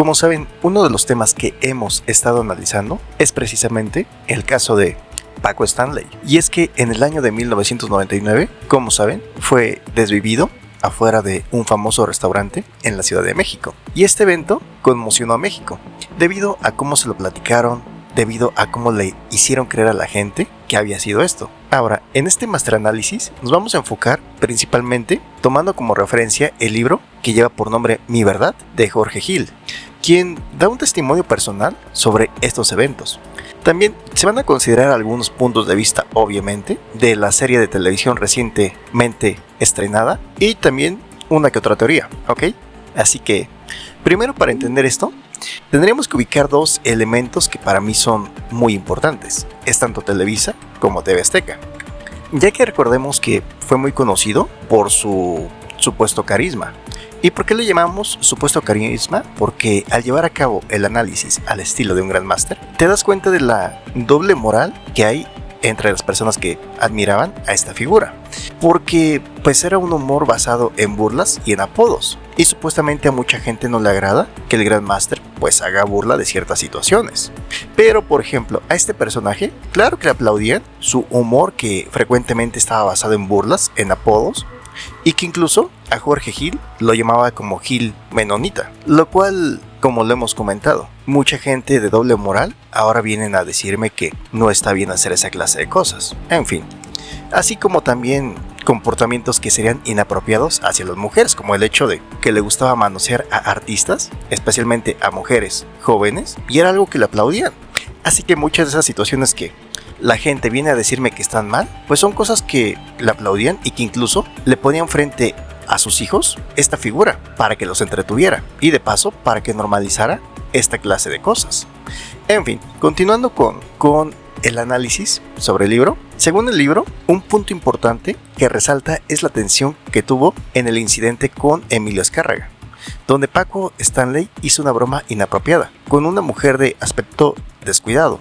Como saben, uno de los temas que hemos estado analizando es precisamente el caso de Paco Stanley. Y es que en el año de 1999, como saben, fue desvivido afuera de un famoso restaurante en la Ciudad de México. Y este evento conmocionó a México, debido a cómo se lo platicaron, debido a cómo le hicieron creer a la gente que había sido esto. Ahora, en este Master Análisis nos vamos a enfocar principalmente tomando como referencia el libro que lleva por nombre Mi Verdad, de Jorge Gil, quien da un testimonio personal sobre estos eventos. También se van a considerar algunos puntos de vista, obviamente, de la serie de televisión recientemente estrenada y también una que otra teoría, ¿ok? Así que, primero, para entender esto, tendríamos que ubicar dos elementos que para mí son muy importantes. Es tanto Televisa como TV Azteca, ya que recordemos que fue muy conocido por su supuesto carisma. ¿Y por qué le llamamos supuesto carisma? Porque al llevar a cabo el análisis al estilo de un gran máster, te das cuenta de la doble moral que hay entre las personas que admiraban a esta figura. Porque pues era un humor basado en burlas y en apodos. Y supuestamente a mucha gente no le agrada que el gran máster pues haga burla de ciertas situaciones. Pero por ejemplo, a este personaje, claro que le aplaudían su humor, que frecuentemente estaba basado en burlas, en apodos, y que incluso a Jorge Gil lo llamaba como Gil Menonita, lo cual, como lo hemos comentado, mucha gente de doble moral ahora vienen a decirme que no está bien hacer esa clase de cosas. En fin, así como también comportamientos que serían inapropiados hacia las mujeres, como el hecho de que le gustaba manosear a artistas, especialmente a mujeres jóvenes, y era algo que le aplaudían. Así que muchas de esas situaciones que la gente viene a decirme que están mal, pues son cosas que le aplaudían y que incluso le ponían frente a sus hijos esta figura para que los entretuviera y de paso para que normalizara esta clase de cosas. En fin, continuando con el análisis sobre el libro. Según el libro, un punto importante que resalta es la tensión que tuvo en el incidente con Emilio Azcárraga, donde Paco Stanley hizo una broma inapropiada con una mujer de aspecto descuidado.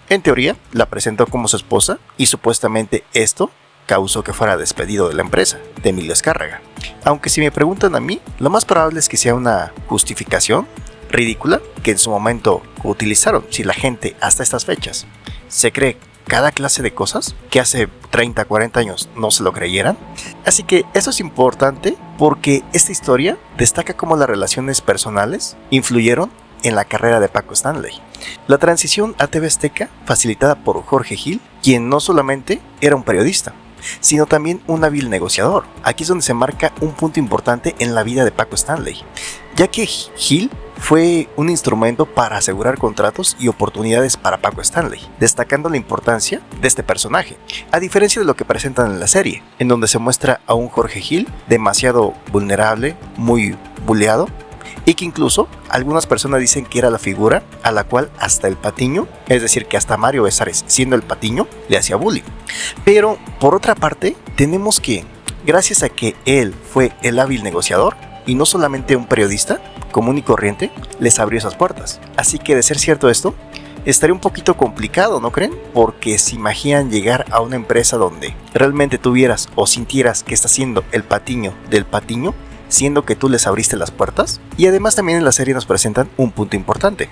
En teoría, la presentó como su esposa y supuestamente esto causó que fuera despedido de la empresa de Emilio Azcárraga. Aunque si me preguntan a mí, lo más probable es que sea una justificación ridícula que en su momento utilizaron, si la gente hasta estas fechas se cree cada clase de cosas que hace 30, 40 años no se lo creyeran. Así que eso es importante porque esta historia destaca cómo las relaciones personales influyeron en la carrera de Paco Stanley. La transición a TV Azteca, facilitada por Jorge Gil, quien no solamente era un periodista, sino también un hábil negociador. Aquí es donde se marca un punto importante en la vida de Paco Stanley, ya que Gil fue un instrumento para asegurar contratos y oportunidades para Paco Stanley, destacando la importancia de este personaje, a diferencia de lo que presentan en la serie, en donde se muestra a un Jorge Gil demasiado vulnerable, muy buleado, y que incluso algunas personas dicen que era la figura a la cual hasta el Patiño, es decir, que hasta Mario Besares, siendo el Patiño, le hacía bullying. Pero por otra parte, tenemos que, gracias a que él fue el hábil negociador y no solamente un periodista común y corriente, les abrió esas puertas. Así que de ser cierto esto, estaría un poquito complicado, ¿no creen? Porque se imaginan llegar a una empresa donde realmente tuvieras o sintieras que está siendo el Patiño del Patiño, siendo que tú les abriste las puertas. Y además también en la serie nos presentan un punto importante.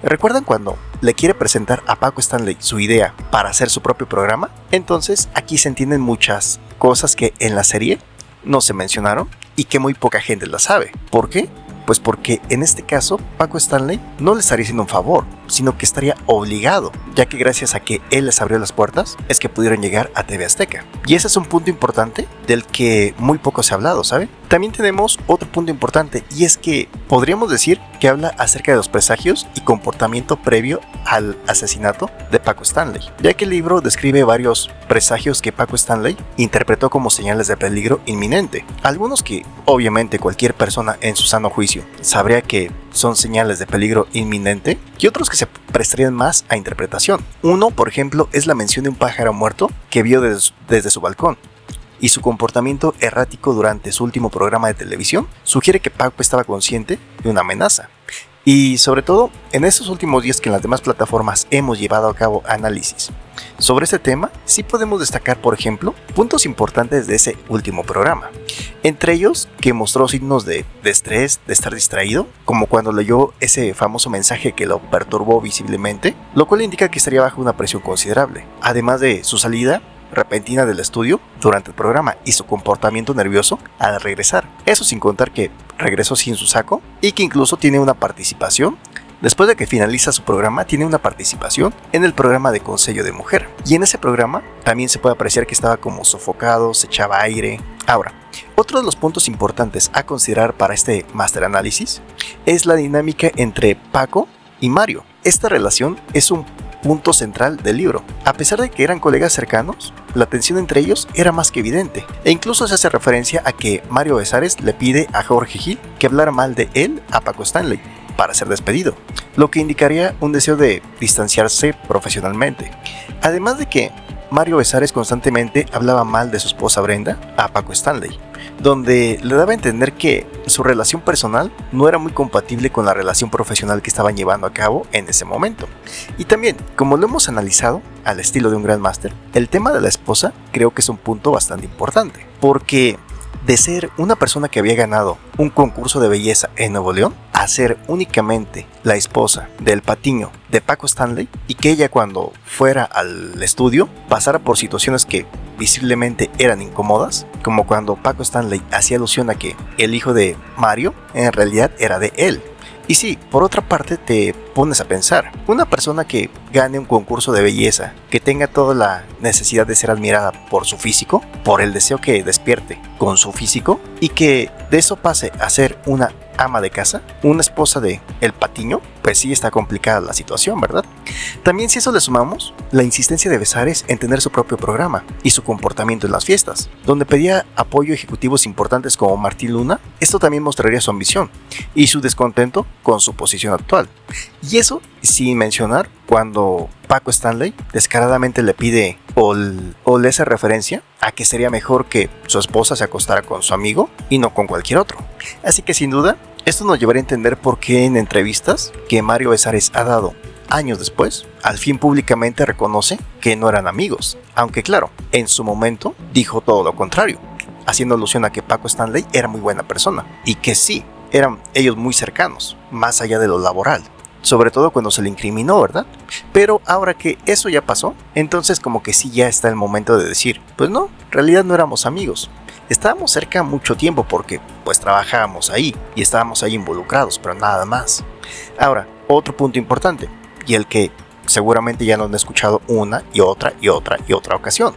¿Recuerdan cuando le quiere presentar a Paco Stanley su idea para hacer su propio programa? Entonces aquí se entienden muchas cosas que en la serie no se mencionaron y que muy poca gente las sabe. ¿Por qué? Pues porque en este caso Paco Stanley no le estaría haciendo un favor, sino que estaría obligado, ya que gracias a que él les abrió las puertas es que pudieron llegar a TV Azteca. Y ese es un punto importante del que muy poco se ha hablado, ¿saben? También tenemos otro punto importante, y es que podríamos decir que habla acerca de los presagios y comportamiento previo al asesinato de Paco Stanley, ya que el libro describe varios presagios que Paco Stanley interpretó como señales de peligro inminente. Algunos que obviamente cualquier persona en su sano juicio sabría que son señales de peligro inminente, y otros que se prestarían más a interpretación. Uno, por ejemplo, es la mención de un pájaro muerto que vio desde su balcón, y su comportamiento errático durante su último programa de televisión sugiere que Paco estaba consciente de una amenaza. Y sobre todo, en estos últimos días que en las demás plataformas hemos llevado a cabo análisis Sobre este tema, sí podemos destacar, por ejemplo, puntos importantes de ese último programa. Entre ellos, que mostró signos de estrés, de estar distraído, como cuando leyó ese famoso mensaje que lo perturbó visiblemente, lo cual indica que estaría bajo una presión considerable. Además de su salida repentina del estudio durante el programa y su comportamiento nervioso al regresar. Eso sin contar que regresó sin su saco y que incluso tiene una participación. Después de que finaliza su programa, tiene una participación en el programa de Consello de Mujer. Y en ese programa también se puede apreciar que estaba como sofocado, se echaba aire. Ahora, otro de los puntos importantes a considerar para este Master Análisis es la dinámica entre Paco y Mario. Esta relación es un punto central del libro. A pesar de que eran colegas cercanos, la tensión entre ellos era más que evidente, e incluso se hace referencia a que Mario Besares le pide a Jorge Gil que hablara mal de él a Paco Stanley para ser despedido, lo que indicaría un deseo de distanciarse profesionalmente. Además de que Mario Besares constantemente hablaba mal de su esposa Brenda a Paco Stanley, donde le daba a entender que su relación personal no era muy compatible con la relación profesional que estaban llevando a cabo en ese momento. Y también, como lo hemos analizado al estilo de un Grandmaster, el tema de la esposa creo que es un punto bastante importante, porque de ser una persona que había ganado un concurso de belleza en Nuevo León, a ser únicamente la esposa del patiño de Paco Stanley, y que ella cuando fuera al estudio pasara por situaciones que visiblemente eran incómodas, como cuando Paco Stanley hacía alusión a que el hijo de Mario en realidad era de él. Y sí, por otra parte te pones a pensar, una persona que gane un concurso de belleza, que tenga toda la necesidad de ser admirada por su físico, por el deseo que despierte con su físico, y que de eso pase a ser una ama de casa, una esposa de el patiño, pues sí está complicada la situación, ¿verdad? También si eso le sumamos la insistencia de Besares en tener su propio programa y su comportamiento en las fiestas, donde pedía apoyo a ejecutivos importantes como Martín Luna, esto también mostraría su ambición y su descontento con su posición actual. Y eso sin mencionar cuando Paco Stanley descaradamente le pide o le hace referencia a que sería mejor que su esposa se acostara con su amigo y no con cualquier otro. Así que sin duda, esto nos llevaría a entender por qué en entrevistas que Mario Besares ha dado años después, al fin públicamente reconoce que no eran amigos, aunque claro, en su momento dijo todo lo contrario, haciendo alusión a que Paco Stanley era muy buena persona y que sí, eran ellos muy cercanos, más allá de lo laboral. Sobre todo cuando se le incriminó, ¿verdad? Pero ahora que eso ya pasó, entonces como que sí ya está el momento de decir, pues no, en realidad no éramos amigos. Estábamos cerca mucho tiempo porque pues trabajábamos ahí y estábamos ahí involucrados, pero nada más. Ahora, otro punto importante, y el que seguramente ya lo han escuchado una y otra ocasión.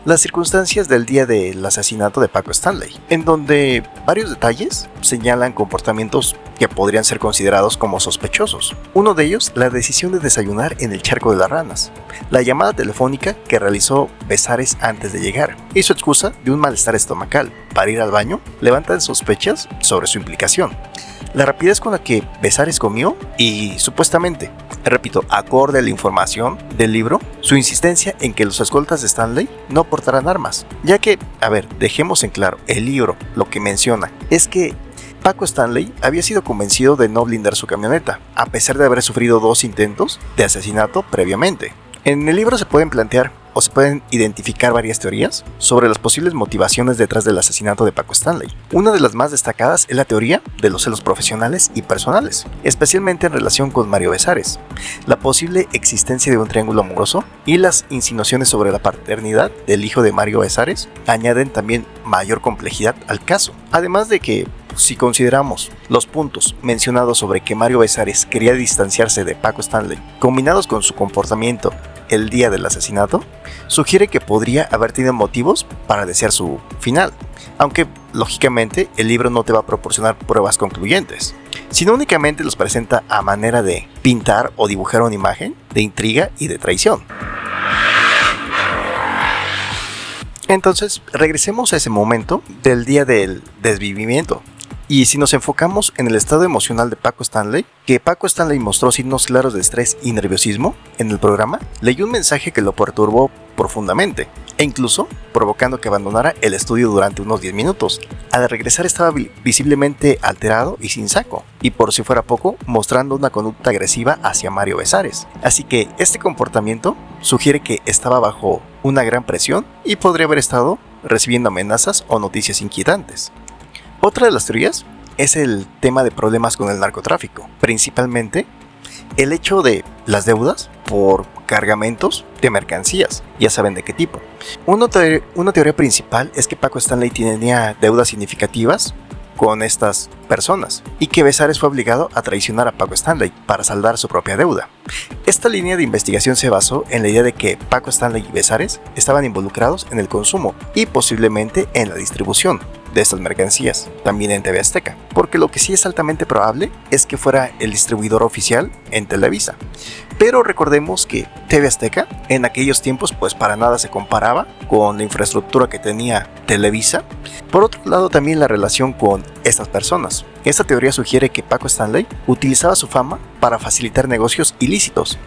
Las circunstancias del día del asesinato de Paco Stanley, en donde varios detalles señalan comportamientos que podrían ser considerados como sospechosos. Uno de ellos, la decisión de desayunar en el charco de las ranas, la llamada telefónica que realizó Besares antes de llegar, y su excusa de un malestar estomacal para ir al baño, levantan sospechas sobre su implicación. La rapidez con la que Besares comió y supuestamente, repito, acorde a la información del libro, su insistencia en que los escoltas de Stanley no portaran armas, ya que, a ver, dejemos en claro, el libro lo que menciona es que Paco Stanley había sido convencido de no blindar su camioneta, a pesar de haber sufrido 2 intentos de asesinato previamente. En el libro se pueden plantear o se pueden identificar varias teorías sobre las posibles motivaciones detrás del asesinato de Paco Stanley. Una de las más destacadas es la teoría de los celos profesionales y personales, especialmente en relación con Mario Besares, la posible existencia de un triángulo amoroso y las insinuaciones sobre la paternidad del hijo de Mario Besares añaden también mayor complejidad al caso. Además de que, si consideramos los puntos mencionados sobre que Mario Besares quería distanciarse de Paco Stanley, combinados con su comportamiento el día del asesinato, sugiere que podría haber tenido motivos para desear su final, aunque lógicamente el libro no te va a proporcionar pruebas concluyentes, sino únicamente los presenta a manera de pintar o dibujar una imagen de intriga y de traición. Entonces, regresemos a ese momento del día del desvivimiento. Y si nos enfocamos en el estado emocional de Paco Stanley, que Paco Stanley mostró signos claros de estrés y nerviosismo en el programa, leyó un mensaje que lo perturbó profundamente, e incluso provocando que abandonara el estudio durante unos 10 minutos. Al regresar estaba visiblemente alterado y sin saco, y por si fuera poco, mostrando una conducta agresiva hacia Mario Besares. Así que este comportamiento sugiere que estaba bajo una gran presión y podría haber estado recibiendo amenazas o noticias inquietantes. Otra de las teorías es el tema de problemas con el narcotráfico, principalmente el hecho de las deudas por cargamentos de mercancías, ya saben de qué tipo. Una teoría principal es que Paco Stanley tenía deudas significativas con estas personas y que Besares fue obligado a traicionar a Paco Stanley para saldar su propia deuda. Esta línea de investigación se basó en la idea de que Paco Stanley y Besares estaban involucrados en el consumo y posiblemente en la distribución de estas mercancías, también en TV Azteca, porque lo que sí es altamente probable es que fuera el distribuidor oficial en Televisa. Pero recordemos que TV Azteca en aquellos tiempos pues para nada se comparaba con la infraestructura que tenía Televisa. Por otro lado, también la relación con estas personas. Esta teoría sugiere que Paco Stanley utilizaba su fama para facilitar negocios ilícitos,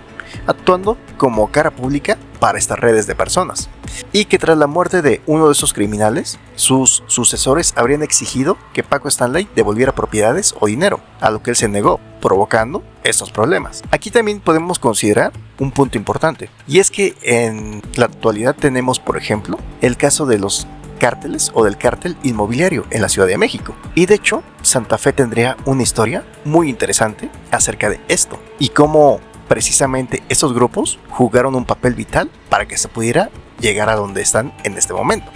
actuando como cara pública para estas redes de personas, y que tras la muerte de uno de esos criminales, sus sucesores habrían exigido que Paco Stanley devolviera propiedades o dinero, a lo que él se negó, provocando estos problemas. Aquí también podemos considerar un punto importante, y es que en la actualidad tenemos, por ejemplo, el caso de los cárteles o del cártel inmobiliario en la Ciudad de México. Y de hecho, Santa Fe tendría una historia muy interesante acerca de esto y cómo precisamente estos grupos jugaron un papel vital para que se pudiera llegar a donde están en este momento.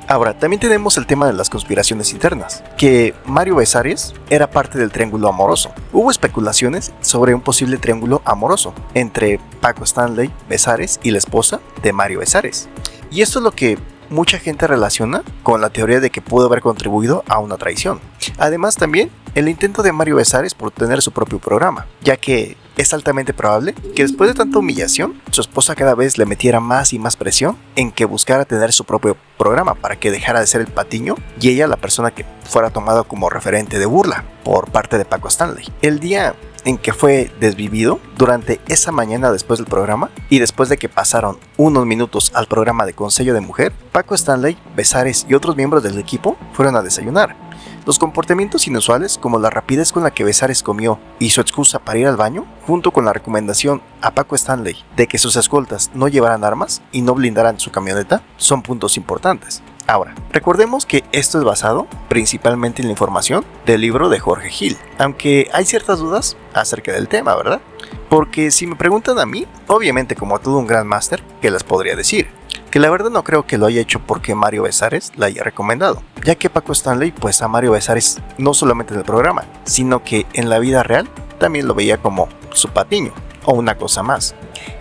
Ahora, también tenemos el tema de las conspiraciones internas, que Mario Besares era parte del triángulo amoroso. Hubo especulaciones sobre un posible triángulo amoroso entre Paco Stanley, Besares y la esposa de Mario Besares. Y esto es lo que mucha gente relaciona con la teoría de que pudo haber contribuido a una traición. Además, también el intento de Mario Besares por tener su propio programa, ya que es altamente probable que después de tanta humillación, su esposa cada vez le metiera más y más presión en que buscara tener su propio programa para que dejara de ser el patiño y ella la persona que fuera tomada como referente de burla por parte de Paco Stanley. El día en que fue desvivido, durante esa mañana después del programa y después de que pasaron unos minutos al programa de Consejo de Mujer, Paco Stanley, Besares y otros miembros del equipo fueron a desayunar. Los comportamientos inusuales, como la rapidez con la que Besares comió y su excusa para ir al baño, junto con la recomendación a Paco Stanley de que sus escoltas no llevaran armas y no blindaran su camioneta, son puntos importantes. Ahora, recordemos que esto es basado principalmente en la información del libro de Jorge Gil, aunque hay ciertas dudas acerca del tema, ¿verdad? Porque si me preguntan a mí, obviamente como a todo un gran máster, ¿qué les podría decir? Que la verdad no creo que lo haya hecho porque Mario Besares la haya recomendado, ya que Paco Stanley pues a Mario Besares no solamente en el programa, sino que en la vida real también lo veía como su patiño o una cosa más.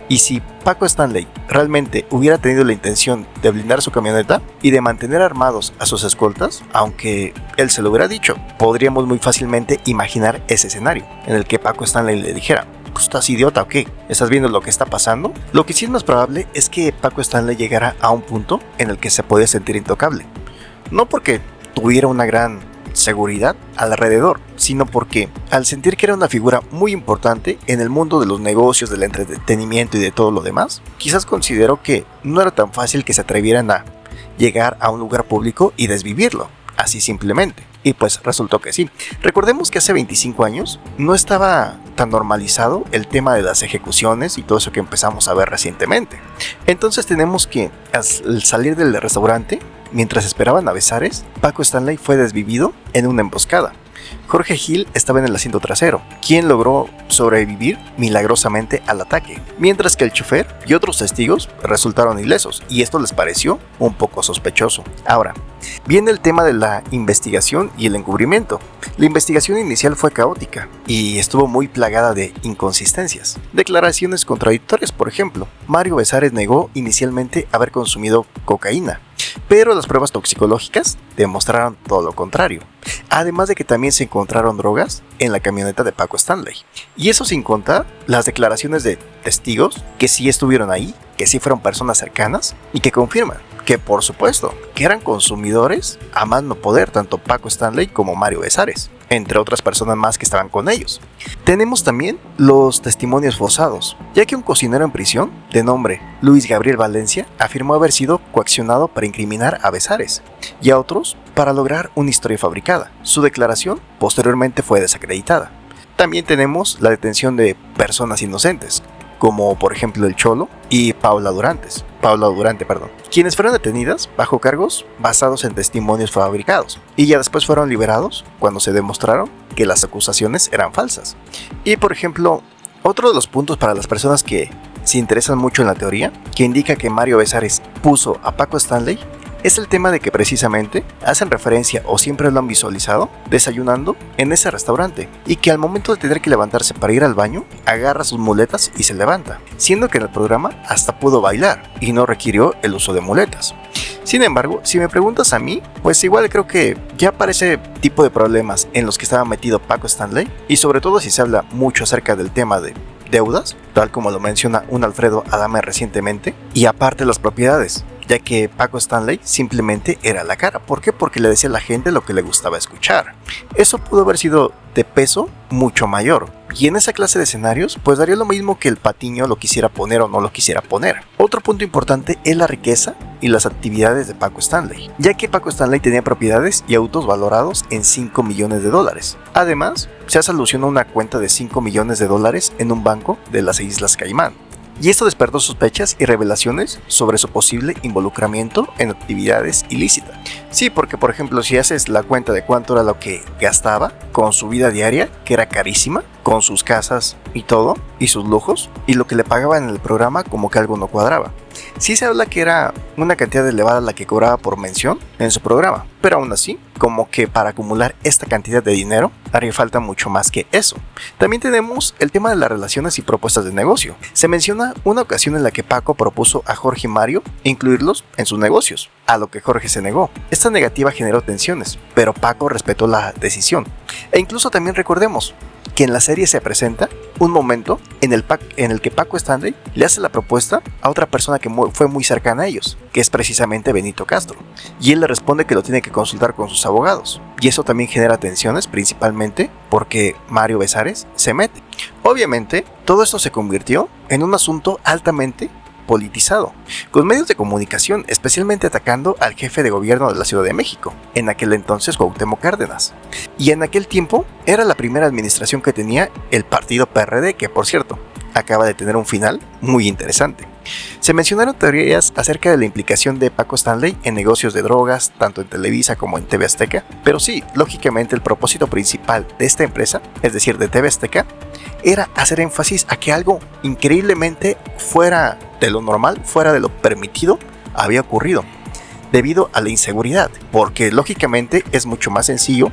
Y si Paco Stanley realmente hubiera tenido la intención de blindar su camioneta y de mantener armados a sus escoltas, aunque él se lo hubiera dicho, podríamos muy fácilmente imaginar ese escenario en el que Paco Stanley le dijera: pues estás idiota o qué, ¿estás viendo lo que está pasando? Lo que sí es más probable es que Paco Stanley llegara a un punto en el que se podía sentir intocable, no porque tuviera una gran seguridad alrededor, sino porque al sentir que era una figura muy importante en el mundo de los negocios, del entretenimiento y de todo lo demás, quizás consideró que no era tan fácil que se atrevieran a llegar a un lugar público y desvivirlo, así simplemente. Y pues resultó que sí. Recordemos que hace 25 años no estaba tan normalizado el tema de las ejecuciones y todo eso que empezamos a ver recientemente. Entonces tenemos que al salir del restaurante, mientras esperaban a Besares, Paco Stanley fue desvivido en una emboscada. Jorge Gil estaba en el asiento trasero, quien logró sobrevivir milagrosamente al ataque, mientras que el chofer y otros testigos resultaron ilesos, y esto les pareció un poco sospechoso. Ahora, viene el tema de la investigación y el encubrimiento. La investigación inicial fue caótica y estuvo muy plagada de inconsistencias. Declaraciones contradictorias, por ejemplo. Mario Besares negó inicialmente haber consumido cocaína, pero las pruebas toxicológicas demostraron todo lo contrario. Además de que también se encontraron drogas en la camioneta de Paco Stanley. Y eso sin contar las declaraciones de testigos que sí estuvieron ahí, que sí fueron personas cercanas y que confirman que por supuesto que eran consumidores a más no poder tanto Paco Stanley como Mario Besares. entre otras personas más que estaban con ellos. Tenemos también los testimonios forzados, ya que un cocinero en prisión, de nombre Luis Gabriel Valencia, afirmó haber sido coaccionado para incriminar a Besares y a otros para lograr una historia fabricada. Su declaración posteriormente fue desacreditada. También tenemos la detención de personas inocentes, como por ejemplo el Cholo y Paula Durante, quienes fueron detenidas bajo cargos basados en testimonios fabricados y ya después fueron liberados cuando se demostraron que las acusaciones eran falsas. Y por ejemplo, otro de los puntos para las personas que se interesan mucho en la teoría, que indica que Mario Besares puso a Paco Stanley, es el tema de que precisamente hacen referencia o siempre lo han visualizado desayunando en ese restaurante y que al momento de tener que levantarse para ir al baño agarra sus muletas y se levanta, siendo que en el programa hasta pudo bailar y no requirió el uso de muletas. Sin embargo, si me preguntas a mí, pues igual creo que ya para ese tipo de problemas en los que estaba metido Paco Stanley, y sobre todo si se habla mucho acerca del tema de deudas, tal como lo menciona un Alfredo Adame recientemente, y aparte las propiedades, ya que Paco Stanley simplemente era la cara. ¿Por qué? Porque le decía a la gente lo que le gustaba escuchar. Eso pudo haber sido de peso mucho mayor. Y en esa clase de escenarios, pues daría lo mismo que el Patiño lo quisiera poner o no lo quisiera poner. Otro punto importante es la riqueza y las actividades de Paco Stanley, ya que Paco Stanley tenía propiedades y autos valorados en $5 millones. Además, se hace alusión a una cuenta de $5 millones en un banco de las Islas Caimán. Y esto despertó sospechas y revelaciones sobre su posible involucramiento en actividades ilícitas. Sí, porque por ejemplo, si haces la cuenta de cuánto era lo que gastaba con su vida diaria, que era carísima, con sus casas y todo, y sus lujos, y lo que le pagaban en el programa, como que algo no cuadraba. Sí se habla que era una cantidad elevada la que cobraba por mención en su programa, pero aún así, como que para acumular esta cantidad de dinero, haría falta mucho más que eso. También tenemos el tema de las relaciones y propuestas de negocio. Se menciona una ocasión en la que Paco propuso a Jorge y Mario incluirlos en sus negocios, a lo que Jorge se negó. Esta negativa generó tensiones, pero Paco respetó la decisión. E incluso también recordemos que en la serie se presenta un momento en el que Paco Stanley le hace la propuesta a otra persona que fue muy cercana a ellos, que es precisamente Benito Castro, y él le responde que lo tiene que consultar con sus abogados, y eso también genera tensiones, principalmente porque Mario Besares se mete. Obviamente, todo esto se convirtió en un asunto altamente politizado, con medios de comunicación especialmente atacando al jefe de gobierno de la Ciudad de México, en aquel entonces Cuauhtémoc Cárdenas. Y en aquel tiempo era la primera administración que tenía el partido PRD, que por cierto, acaba de tener un final muy interesante. Se mencionaron teorías acerca de la implicación de Paco Stanley en negocios de drogas, tanto en Televisa como en TV Azteca, pero sí, lógicamente el propósito principal de esta empresa, es decir, de TV Azteca, era hacer énfasis a que algo increíblemente fuera de lo normal, fuera de lo permitido, había ocurrido, debido a la inseguridad, porque lógicamente es mucho más sencillo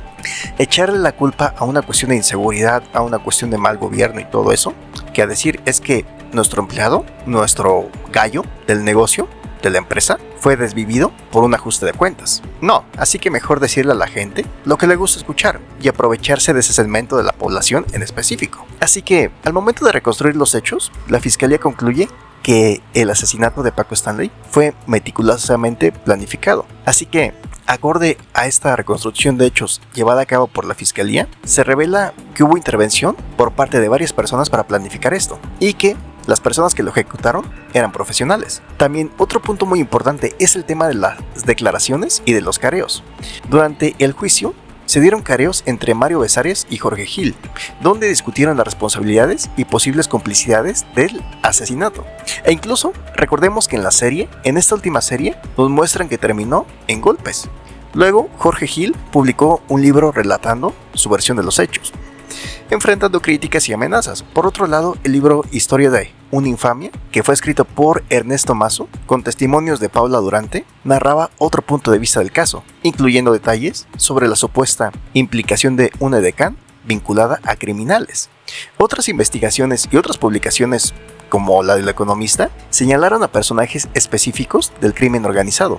echarle la culpa a una cuestión de inseguridad, a una cuestión de mal gobierno y todo eso, que a decir es que nuestro empleado, nuestro gallo del negocio, de la empresa, fue desvivido por un ajuste de cuentas. No, así que mejor decirle a la gente lo que le gusta escuchar y aprovecharse de ese segmento de la población en específico. Así que, al momento de reconstruir los hechos, la fiscalía concluye que el asesinato de Paco Stanley fue meticulosamente planificado. Así que, acorde a esta reconstrucción de hechos llevada a cabo por la fiscalía, se revela que hubo intervención por parte de varias personas para planificar esto y que las personas que lo ejecutaron eran profesionales. También otro punto muy importante es el tema de las declaraciones y de los careos. Durante el juicio se dieron careos entre Mario Besares y Jorge Gil, donde discutieron las responsabilidades y posibles complicidades del asesinato. E incluso recordemos que en la serie, en esta última serie, nos muestran que terminó en golpes. Luego Jorge Gil publicó un libro relatando su versión de los hechos, enfrentando críticas y amenazas. Por otro lado, el libro Historia de una infamia, que fue escrito por Ernesto Mazo, con testimonios de Paula Durante, narraba otro punto de vista del caso, incluyendo detalles sobre la supuesta implicación de una edecán vinculada a criminales. Otras investigaciones y otras publicaciones, como la del Economista, señalaron a personajes específicos del crimen organizado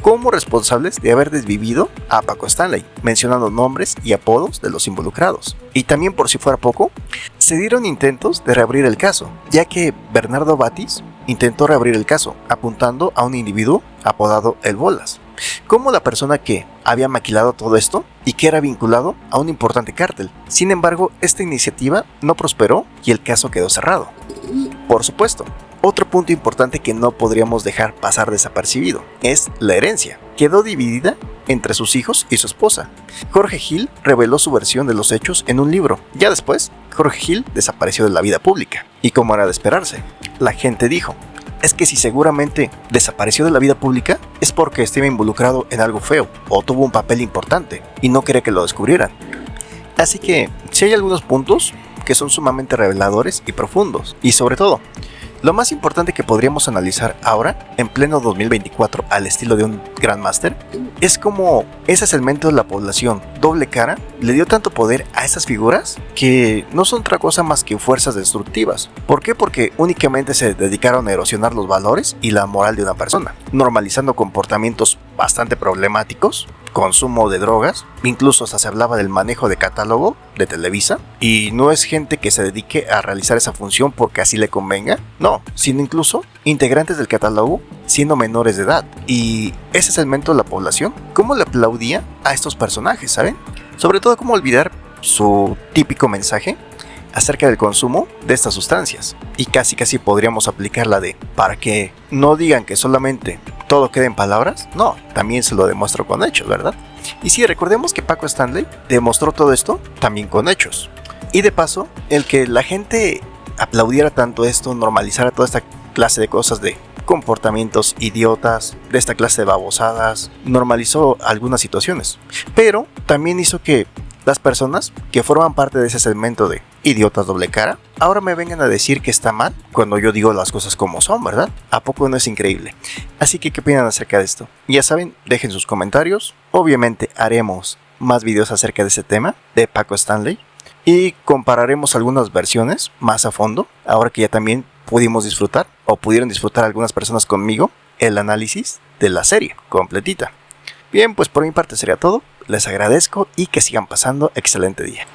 como responsables de haber desvivido a Paco Stanley, mencionando nombres y apodos de los involucrados. Y también, por si fuera poco, se dieron intentos de reabrir el caso, ya que Bernardo Batis intentó reabrir el caso, apuntando a un individuo apodado El Bolas, como la persona que había maquilado todo esto y que era vinculado a un importante cártel. Sin embargo, esta iniciativa no prosperó y el caso quedó cerrado. Por supuesto, otro punto importante que no podríamos dejar pasar desapercibido es la herencia. Quedó dividida entre sus hijos y su esposa. Jorge Hill reveló su versión de los hechos en un libro. Ya después, Jorge Hill desapareció de la vida pública. Y como era de esperarse, la gente dijo: es que si seguramente desapareció de la vida pública es porque estaba involucrado en algo feo o tuvo un papel importante y no quería que lo descubrieran. Así que sí hay algunos puntos que son sumamente reveladores y profundos. Y sobre todo, lo más importante que podríamos analizar ahora, en pleno 2024, al estilo de un Grandmaster, es cómo ese segmento de la población doble cara le dio tanto poder a esas figuras que no son otra cosa más que fuerzas destructivas. ¿Por qué? Porque únicamente se dedicaron a erosionar los valores y la moral de una persona, normalizando comportamientos bastante problemáticos, consumo de drogas, incluso hasta se hablaba del manejo de catálogo de Televisa, y no es gente que se dedique a realizar esa función porque así le convenga, no, sino incluso integrantes del catálogo siendo menores de edad. Y ese segmento de la población, ¿cómo le aplaudía a estos personajes, saben? Sobre todo, ¿cómo olvidar su típico mensaje acerca del consumo de estas sustancias? Y casi podríamos aplicarla de, para que no digan que solamente todo queda en palabras, no, también se lo demuestro con hechos, ¿verdad? Y sí, recordemos que Paco Stanley demostró todo esto también con hechos. Y de paso, el que la gente aplaudiera tanto esto, normalizara toda esta clase de cosas, de comportamientos idiotas, de esta clase de babosadas, normalizó algunas situaciones. Pero también hizo que las personas que forman parte de ese segmento de idiotas doble cara ahora me vengan a decir que está mal cuando yo digo las cosas como son, ¿verdad? ¿A poco no es increíble? Así que, ¿qué opinan acerca de esto? Ya saben, dejen sus comentarios. Obviamente haremos más videos acerca de ese tema de Paco Stanley y compararemos algunas versiones más a fondo, ahora que ya también pudimos disfrutar, o pudieron disfrutar algunas personas conmigo, el análisis de la serie completita. Bien, pues por mi parte sería todo. Les agradezco y que sigan pasando excelente día.